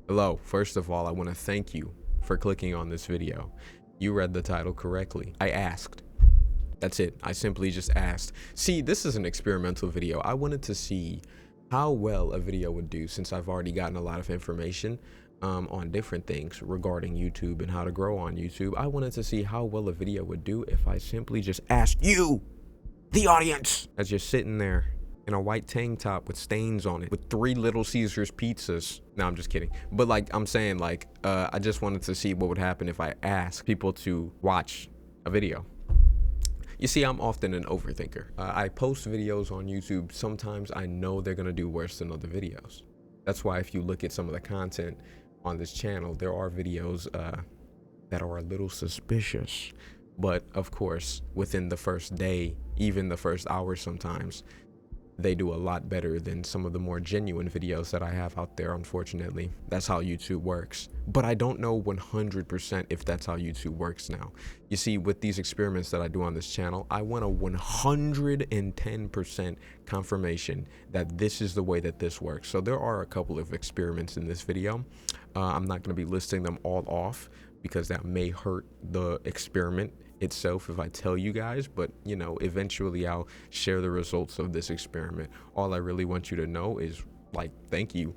Hello, first of all, I want to thank you for clicking on this video. You read the title correctly. I asked. That's it. I simply just asked. See, this is an experimental video. I wanted to see how well a video would do since I've already gotten a lot of information on different things regarding YouTube and how to grow on YouTube. I wanted to see how well a video would do if I simply just asked you, the audience, as you're sitting there in a white tank top with stains on it with 3 Little Caesars pizzas. No, I'm just kidding. But like I'm saying, like I just wanted to see what would happen if I asked people to watch a video. You see, I'm often an overthinker. I post videos on YouTube. Sometimes I know they're gonna do worse than other videos. That's why if you look at some of the content on this channel, there are videos that are a little suspicious. But of course, within the first day, even the first hour sometimes, they do a lot better than some of the more genuine videos that I have out there, unfortunately. That's how YouTube works. But I don't know 100% if that's how YouTube works now. You see, with these experiments that I do on this channel, I want a 110% confirmation that this is the way that this works. So there are a couple of experiments in this video. I'm not going to be listing them all off because that may hurt the experiment itself if I tell you guys, but you know, eventually I'll share the results of this experiment. All I really want you to know is, like, thank you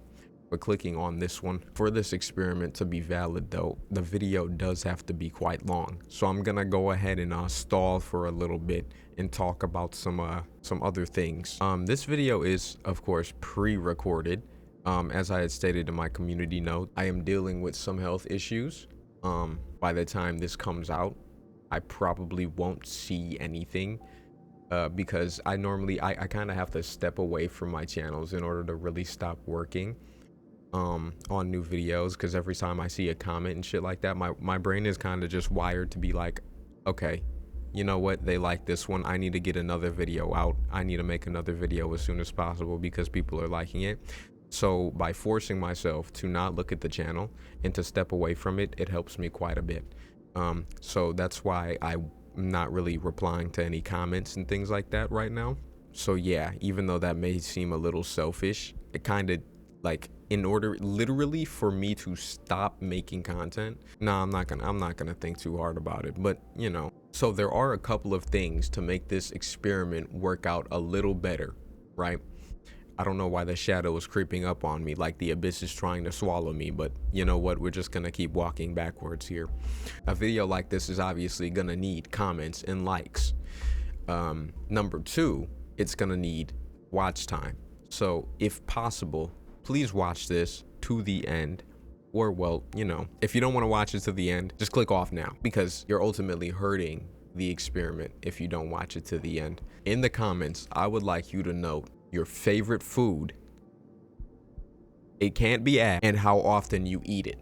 for clicking on this one. For this experiment to be valid though, the video does have to be quite long, so I'm gonna go ahead and stall for a little bit and talk about some other things. This video is of course pre-recorded. As I had stated in my community note, I am dealing with some health issues. By the time this comes out, I probably won't see anything because I kind of have to step away from my channels in order to really stop working on new videos, because every time I see a comment and shit like that, my brain is kind of just wired to be like, okay, you know what, they like this one, I need to get another video out, I need to make another video as soon as possible because people are liking it. So by forcing myself to not look at the channel and to step away from it, it helps me quite a bit. So that's why I'm not really replying to any comments and things like that right now. So yeah, even though that may seem a little selfish, it kind of, like, in order literally for me to stop making content, I'm not gonna think too hard about it, but you know. So there are a couple of things to make this experiment work out a little better, right? I don't know why the shadow is creeping up on me like the abyss is trying to swallow me, but you know what, we're just gonna keep walking backwards here. A video like this is obviously gonna need comments and likes. Number 2, it's gonna need watch time. So if possible, please watch this to the end, or well, you know, if you don't want to watch it to the end, just click off now, because you're ultimately hurting the experiment if you don't watch it to the end. In the comments, I would like you to note your favorite food, it can't be asked, and how often you eat it.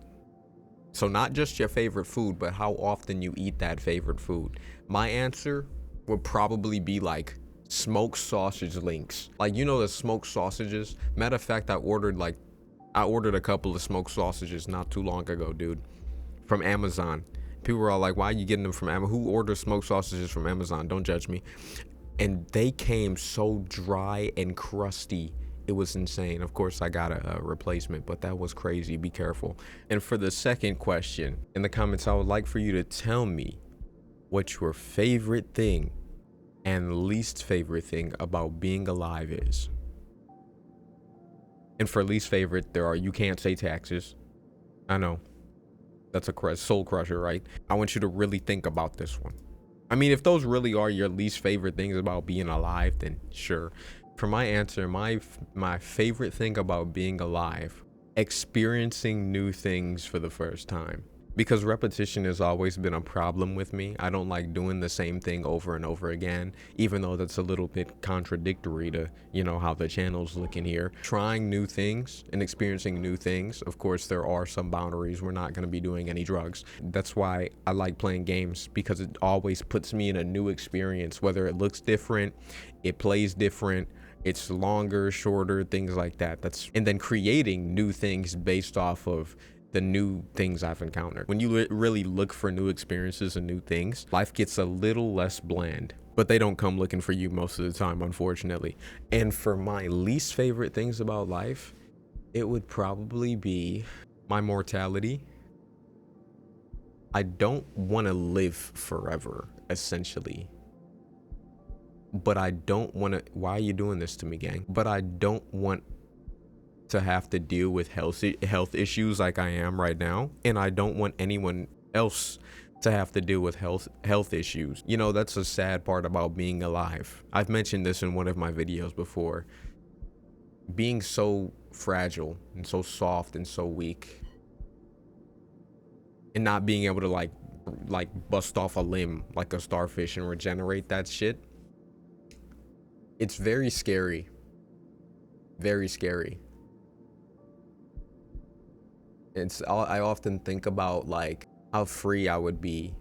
So not just your favorite food, but how often you eat that favorite food. My answer would probably be like smoked sausage links. Like, you know, the smoked sausages. Matter of fact, I ordered a couple of smoked sausages not too long ago, dude, from Amazon. People were all like, why are you getting them from Amazon? Who orders smoked sausages from Amazon? Don't judge me. And they came so dry and crusty, it was insane. Of course, I got a replacement, but that was crazy. Be careful. And for the second question, in the comments, I would like for you to tell me what your favorite thing and least favorite thing about being alive is. And for least favorite, you can't say taxes. I know, that's a soul crusher, right? I want you to really think about this one. I mean, if those really are your least favorite things about being alive, then sure. For my answer, my favorite thing about being alive, experiencing new things for the first time. Because repetition has always been a problem with me. I don't like doing the same thing over and over again, even though that's a little bit contradictory to, you know, how the channel's looking here. Trying new things and experiencing new things. Of course, there are some boundaries. We're not going to be doing any drugs. That's why I like playing games, because it always puts me in a new experience, whether it looks different, it plays different, it's longer, shorter, things like that. And then creating new things based off of the new things I've encountered. When you really look for new experiences and new things, life gets a little less bland, but they don't come looking for you most of the time, unfortunately. And for my least favorite things about life, it would probably be my mortality. I don't want to live forever, essentially. But I don't want to. Why are you doing this to me, gang? But I don't want to have to deal with health issues like I am right now, and I don't want anyone else to have to deal with health issues. You know, that's a sad part about being alive. I've mentioned this in one of my videos before. Being so fragile and so soft and so weak, and not being able to like bust off a limb like a starfish and regenerate that shit. It's very scary. Very scary. I often think about like how free I would be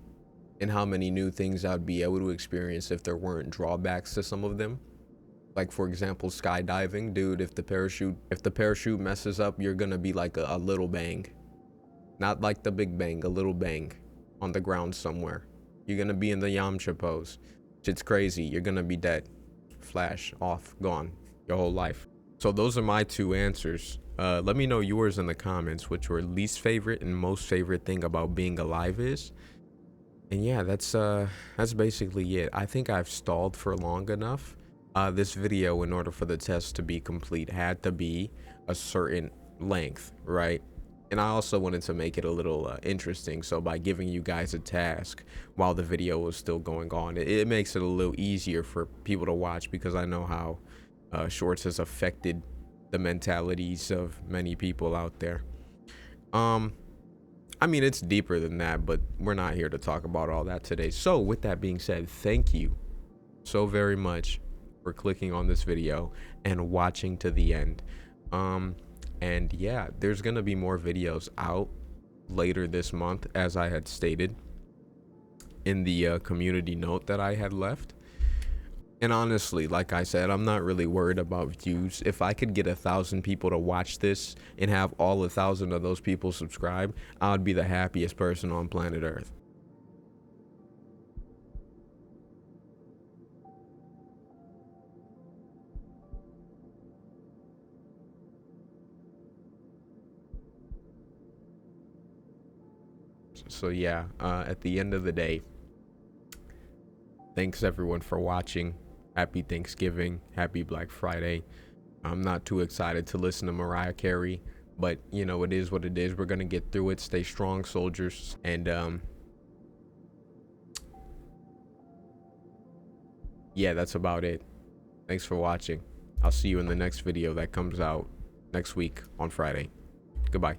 and how many new things I'd be able to experience if there weren't drawbacks to some of them. Like, for example, skydiving, dude, if the parachute messes up, you're gonna be like a little bang. Not like the big bang, a little bang on the ground somewhere. You're gonna be in the Yamcha pose. Shit's crazy. You're gonna be dead. Flash, off, gone, your whole life. So those are my two answers. Let me know yours in the comments, which your least favorite and most favorite thing about being alive is. And yeah, that's basically it. I think I've stalled for long enough. This video, in order for the test to be complete, had to be a certain length, right? And I also wanted to make it a little interesting, so by giving you guys a task while the video was still going on, it makes it a little easier for people to watch, because I know how shorts has affected the mentalities of many people out there. I mean, it's deeper than that, but we're not here to talk about all that today. So with that being said, thank you so very much for clicking on this video and watching to the end. And yeah, there's gonna be more videos out later this month, as I had stated in the community note that I had left. And honestly, like I said, I'm not really worried about views. If I could get 1,000 people to watch this and have all 1,000 of those people subscribe, I would be the happiest person on planet Earth. So yeah, at the end of the day, thanks everyone for watching. Happy Thanksgiving, happy Black Friday. I'm not too excited to listen to Mariah Carey, but you know, it is what it is. We're gonna get through it. Stay strong, soldiers. And yeah, that's about it. Thanks for watching. I'll see you in the next video that comes out next week on Friday. Goodbye.